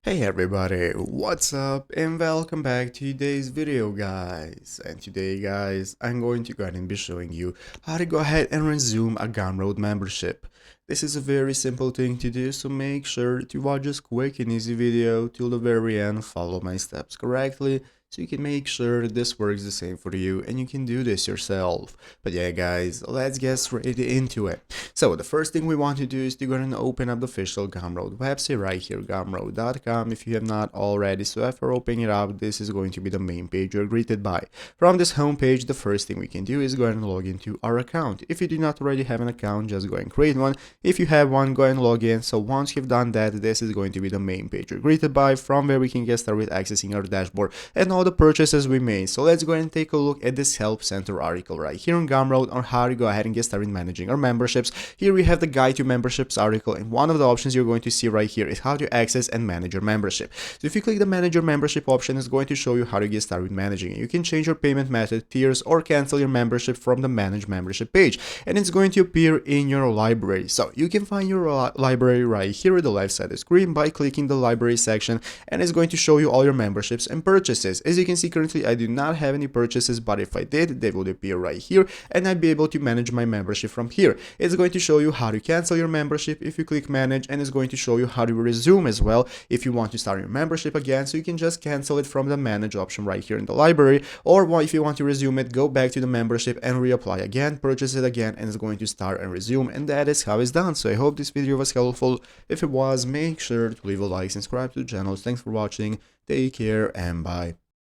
Hey everybody, what's up and welcome back to today's video guys. And today guys, I'm going to go ahead and be showing you how to go ahead and resume a Gumroad membership. This is a very simple thing to do, so make sure to watch this quick and easy video till the very end, follow my steps correctly, so you can make sure that this works the same for you and you can do this yourself. But yeah guys, let's get straight into it. So the first thing we want to do is to go ahead and open up the official Gumroad website right here, gumroad.com, if you have not already. So after opening it up, this is going to be the main page you're greeted by. From this home page, the first thing we can do is go ahead and log into our account. If you do not already have an account, just go and create one. If you have one, go and log in. So once you've done that, this is going to be the main page you're greeted by, from where we can get started with accessing our dashboard and all the purchases we made. So let's go ahead and take a look at this help center article right here on Gumroad on how to go ahead and get started managing our memberships. Here we have the guide to memberships article, and one of the options you're going to see right here is how to access and manage your membership. So if you click the manage your membership option, it's going to show you how to get started with managing it. You can change your payment method, tiers, or cancel your membership from the manage membership page, and it's going to appear in your library. So you can find your library right here at the left side of the screen by clicking the library section, and it's going to show you all your memberships and purchases. As you can see, currently I do not have any purchases, but if I did, they would appear right here, and I'd be able to manage my membership from here. It's going to show you how to cancel your membership if you click manage, and it's going to show you how to resume as well if you want to start your membership again. So you can just cancel it from the manage option right here in the library, or if you want to resume it, go back to the membership and reapply again, purchase it again, and it's going to start and resume, and that is how it's done. So I hope this video was helpful. If it was, make sure to leave a like, subscribe to the channel. Thanks for watching, take care, and bye.